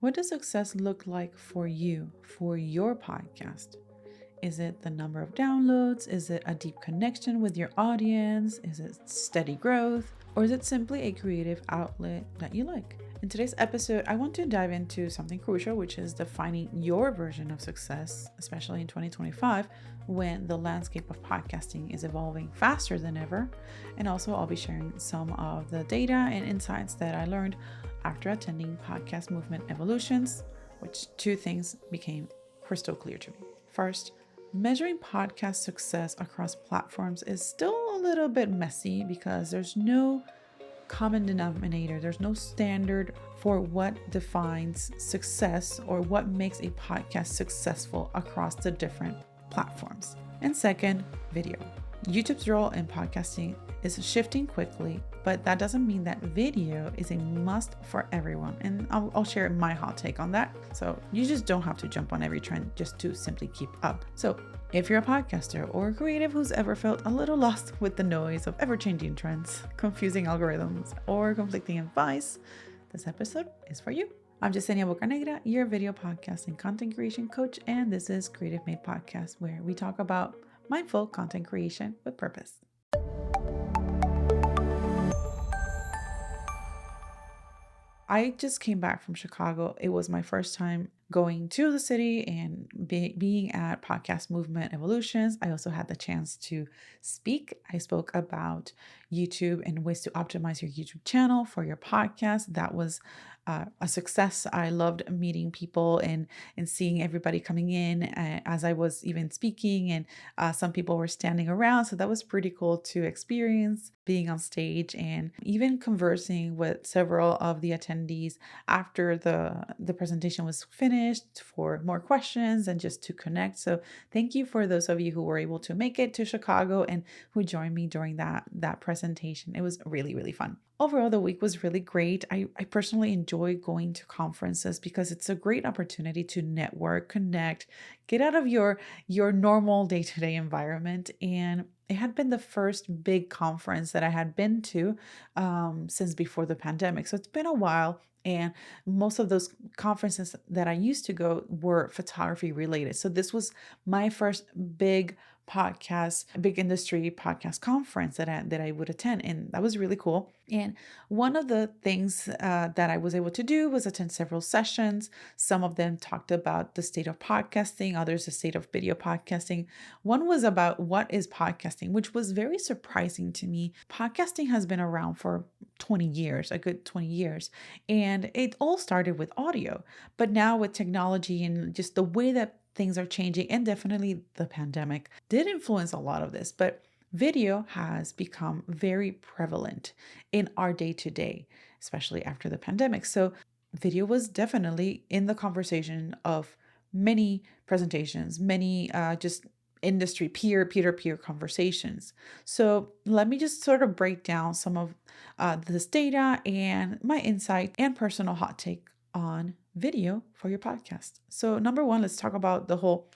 What does success look like for you, for your podcast? Is it the number of downloads? Is it a deep connection with your audience? Is it steady growth? Or is it simply a creative outlet that you like? In today's episode, I want to dive into something crucial, which is defining your version of success, especially in 2025, when the landscape of podcasting is evolving faster than ever. And also, I'll be sharing some of the data and insights that I learned after attending Podcast Movement Evolutions, which two things became crystal clear to me. First, measuring podcast success across platforms is still a little bit messy because there's no common denominator. There's no standard for what defines success or what makes a podcast successful across the different platforms. And second, video. YouTube's role in podcasting is shifting quickly, but that doesn't mean that video is a must for everyone. And I'll share my hot take on that. So you just don't have to jump on every trend just to simply keep up. So if you're a podcaster or a creative who's ever felt a little lost with the noise of ever-changing trends, confusing algorithms, or conflicting advice, this episode is for you. I'm Yesenia Bocanegra, your video podcast and content creation coach, and this is Creative Made Podcast, where we talk about mindful content creation with purpose. I just came back from Chicago. It was my first time going to the city and being at Podcast Movement Evolutions. I also had the chance to speak. I spoke about YouTube and ways to optimize your YouTube channel for your podcast. That was a success. I loved meeting people and seeing everybody coming in as I was even speaking, and some people were standing around. So that was pretty cool to experience being on stage and even conversing with several of the attendees after the presentation was finished for more questions and just to connect. So thank you for those of you who were able to make it to Chicago and who joined me during that presentation. It was really, really fun. Overall, the week was really great. I personally enjoy going to conferences because it's a great opportunity to network, connect, get out of your normal day-to-day environment. And it had been the first big conference that I had been to since before the pandemic. So it's been a while. And most of those conferences that I used to go were photography related. So this was my first big big industry podcast conference that I would attend. And that was really cool. And one of the things that I was able to do was attend several sessions. Some of them talked about the state of podcasting, others the state of video podcasting. One was about what is podcasting, which was very surprising to me. Podcasting has been around for 20 years, a good 20 years. And it all started with audio. But now with technology and just the way that things are changing, and definitely the pandemic did influence a lot of this, but video has become very prevalent in our day to day, especially after the pandemic. So video was definitely in the conversation of many presentations, many just industry peer-to-peer conversations. So let me just sort of break down some of this data and my insight and personal hot take on video for your podcast. So number one, let's talk about the whole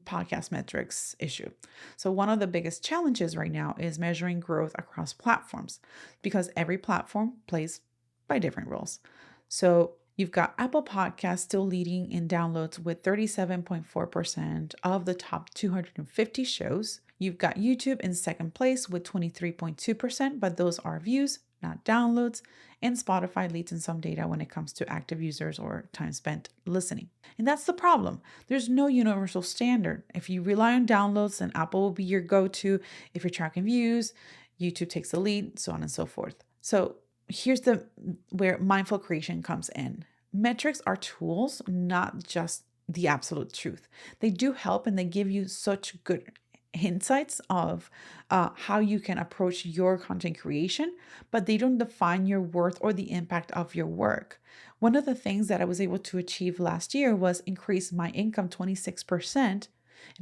podcast metrics issue. So one of the biggest challenges right now is measuring growth across platforms because every platform plays by different rules. So you've got Apple Podcasts still leading in downloads with 37.4% of the top 250 shows. You've got YouTube in second place with 23.2%, but those are views, not downloads. And Spotify leads in some data when it comes to active users or time spent listening. And that's the problem. There's no universal standard. If you rely on downloads, then Apple will be your go-to. If you're tracking views, YouTube takes the lead, so on and so forth. So here's where mindful creation comes in. Metrics are tools, not just the absolute truth. They do help and they give you such good insights of how you can approach your content creation, but they don't define your worth or the impact of your work. One of the things that I was able to achieve last year was increase my income 26%. And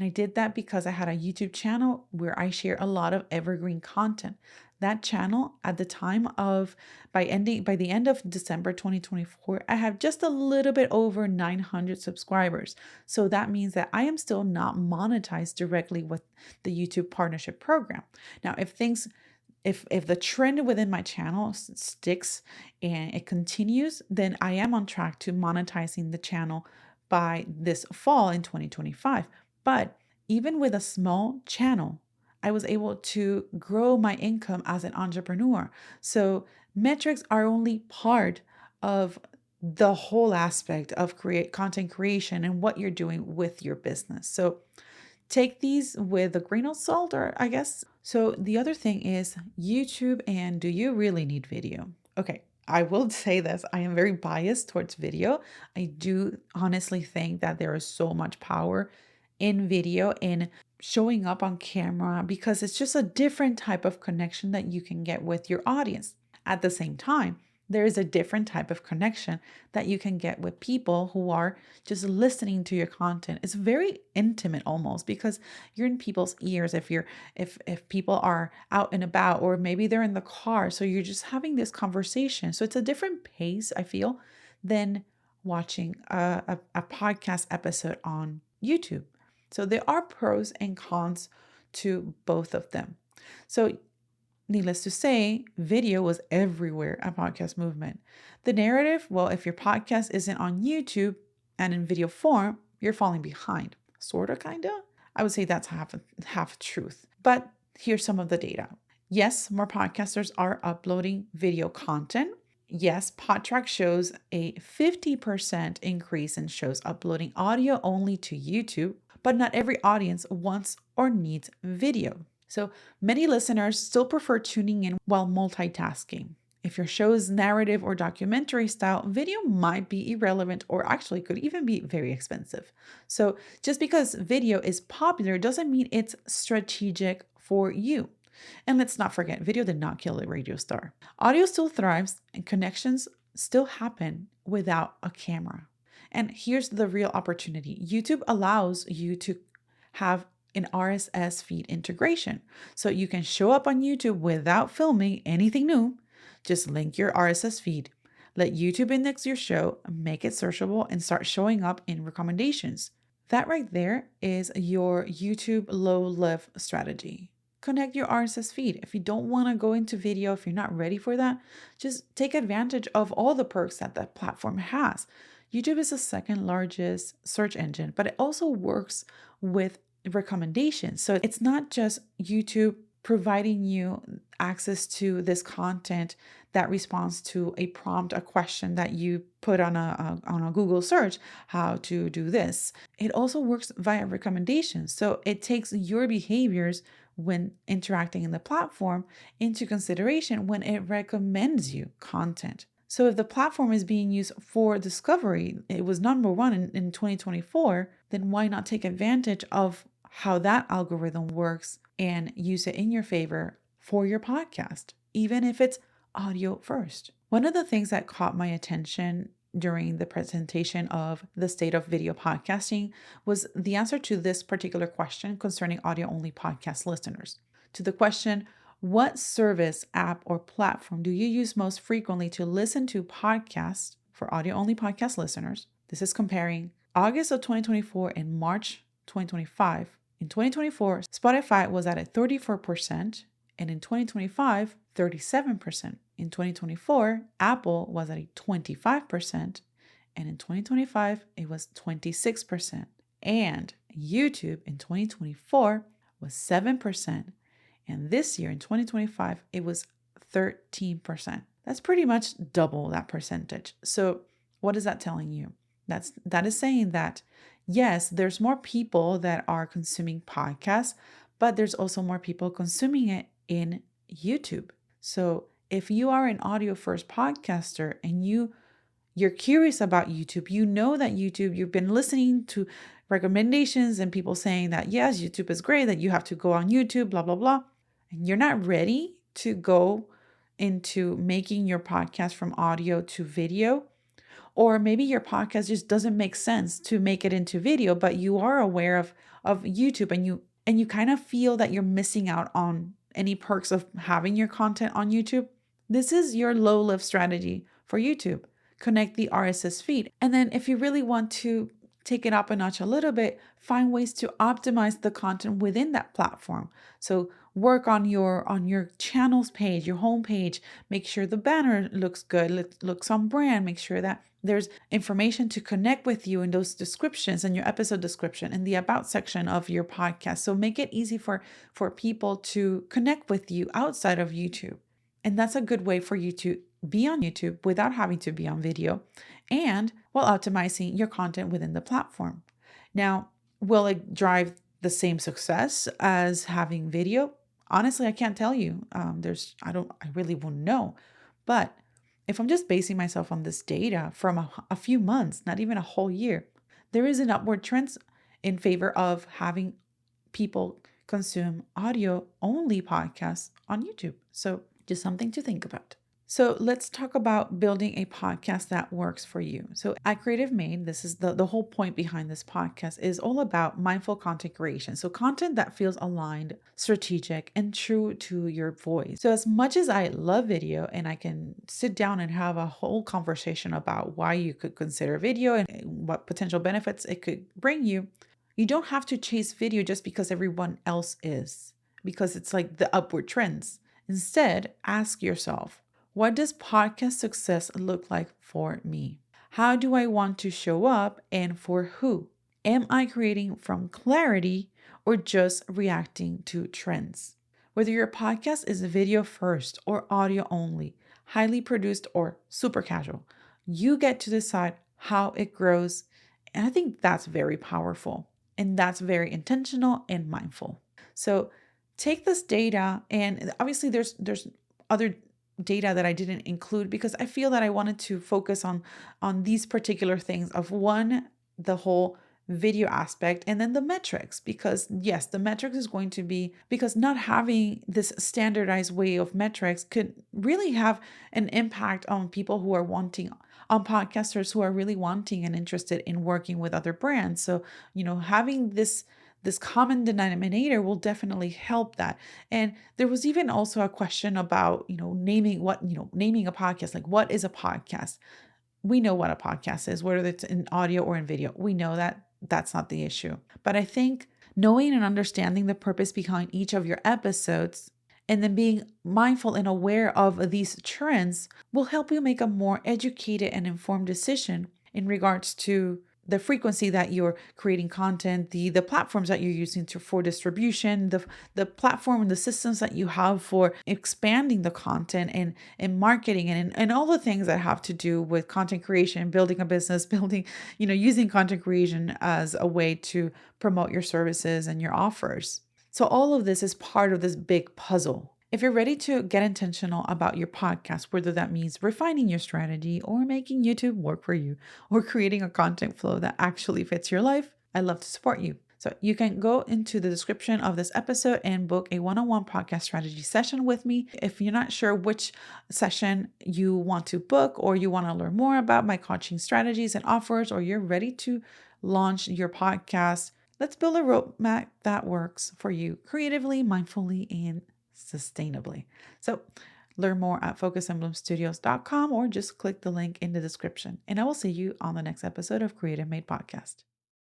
I did that because I had a YouTube channel where I share a lot of evergreen content. That channel at the time of by the end of December 2024, I have just a little bit over 900 subscribers. So that means that I am still not monetized directly with the YouTube partnership program. Now, if things if the trend within my channel sticks and it continues, then I am on track to monetizing the channel by this fall in 2025. But even with a small channel, I was able to grow my income as an entrepreneur. So metrics are only part of the whole aspect of create content creation and what you're doing with your business. So take these with a grain of salt, or I guess. So the other thing is YouTube, and do you really need video? Okay, I will say this, I am very biased towards video. I do honestly think that there is so much power in video, in showing up on camera, because it's just a different type of connection that you can get with your audience. At the same time, there is a different type of connection that you can get with people who are just listening to your content. It's very intimate almost, because you're in people's ears if people are out and about, or maybe they're in the car, so you're just having this conversation. So it's a different pace, I feel, than watching a podcast episode on YouTube. So there are pros and cons to both of them. So needless to say, video was everywhere at Podcast Movement. The narrative, well, if your podcast isn't on YouTube and in video form, you're falling behind. Sorta, kinda. I would say that's half truth. But here's some of the data. Yes, more podcasters are uploading video content. Yes, Podtrac shows a 50% increase in shows uploading audio only to YouTube, but not every audience wants or needs video. So many listeners still prefer tuning in while multitasking. If your show is narrative or documentary style, video might be irrelevant or actually could even be very expensive. So just because video is popular doesn't mean it's strategic for you. And let's not forget, video did not kill a radio star. Audio still thrives and connections still happen without a camera. And here's the real opportunity. YouTube allows you to have an RSS feed integration. So you can show up on YouTube without filming anything new. Just link your RSS feed. Let YouTube index your show, make it searchable, and start showing up in recommendations. That right there is your YouTube low lift strategy. Connect your RSS feed. If you don't want to go into video, if you're not ready for that, just take advantage of all the perks that that platform has. YouTube is the second largest search engine, but it also works with recommendations. So it's not just YouTube providing you access to this content that responds to a prompt, a question that you put on a Google search, how to do this. It also works via recommendations. So it takes your behaviors when interacting in the platform into consideration when it recommends you content. So if the platform is being used for discovery, it was number one in 2024, then why not take advantage of how that algorithm works and use it in your favor for your podcast, even if it's audio first? One of the things that caught my attention during the presentation of the state of video podcasting was the answer to this particular question concerning audio only podcast listeners. To the question, what service, app, or platform do you use most frequently to listen to podcasts for audio only podcast listeners? This is comparing August of 2024 and March 2025. In 2024, Spotify was at a 34%, and in 2025, 37%. In 2024, Apple was at a 25%, and in 2025, it was 26%. And YouTube in 2024 was 7%, and this year in 2025, it was 13%. That's pretty much double that percentage. So what is that telling you? That is saying that yes, there's more people that are consuming podcasts, but there's also more people consuming it in YouTube. So if you are an audio first podcaster and you're curious about YouTube, you know that YouTube, you've been listening to recommendations and people saying that yes, YouTube is great, that you have to go on YouTube, blah, blah, blah. And you're not ready to go into making your podcast from audio to video. Or maybe your podcast just doesn't make sense to make it into video, but you are aware of YouTube and you kind of feel that you're missing out on any perks of having your content on YouTube. This is your low lift strategy for YouTube. Connect the RSS feed. And then if you really want to take it up a notch a little bit, find ways to optimize the content within that platform. So work on your channels page, your homepage. Make sure the banner looks good, looks on brand. Make sure that there's information to connect with you in those descriptions and your episode description in the about section of your podcast. So make it easy for people to connect with you outside of YouTube. And that's a good way for you to be on YouTube without having to be on video and while optimizing your content within the platform. Now, will it drive the same success as having video? Honestly, I can't tell you. I really won't know. But if I'm just basing myself on this data from a few months, not even a whole year, there is an upward trend in favor of having people consume audio only podcasts on YouTube. So just something to think about. So let's talk about building a podcast that works for you. So at Creative Made, this is the whole point behind this podcast is all about mindful content creation. So content that feels aligned, strategic, and true to your voice. So as much as I love video and I can sit down and have a whole conversation about why you could consider video and what potential benefits it could bring you, you don't have to chase video just because everyone else is, because it's like the upward trends. Instead, ask yourself, what does podcast success look like for me? How do I want to show up and for who? Am I creating from clarity or just reacting to trends? Whether your podcast is video first or audio only, highly produced or super casual, you get to decide how it grows. And I think that's very powerful and that's very intentional and mindful. So take this data, and obviously there's other data that I didn't include because I feel that I wanted to focus on these particular things of one, the whole video aspect, and then the metrics, because yes, the metrics is going to be, because not having this standardized way of metrics could really have an impact on people who are wanting, on podcasters who are really wanting and interested in working with other brands. So having this common denominator will definitely help that. And there was even also a question about, naming a podcast. Like, what is a podcast? We know what a podcast is, whether it's in audio or in video. We know that that's not the issue. But I think knowing and understanding the purpose behind each of your episodes and then being mindful and aware of these trends will help you make a more educated and informed decision in regards to the frequency that you're creating content, the platforms that you're using for distribution, the platform and the systems that you have for expanding the content and marketing and all the things that have to do with content creation, building a business, using content creation as a way to promote your services and your offers. So all of this is part of this big puzzle. If you're ready to get intentional about your podcast, whether that means refining your strategy or making YouTube work for you or creating a content flow that actually fits your life, I'd love to support you. So you can go into the description of this episode and book a one-on-one podcast strategy session with me. If you're not sure which session you want to book, or you want to learn more about my coaching strategies and offers, or you're ready to launch your podcast, let's build a roadmap that works for you creatively, mindfully, and sustainably. So learn more at focusandbloomstudios.com or just click the link in the description. And I will see you on the next episode of Creative Made Podcast.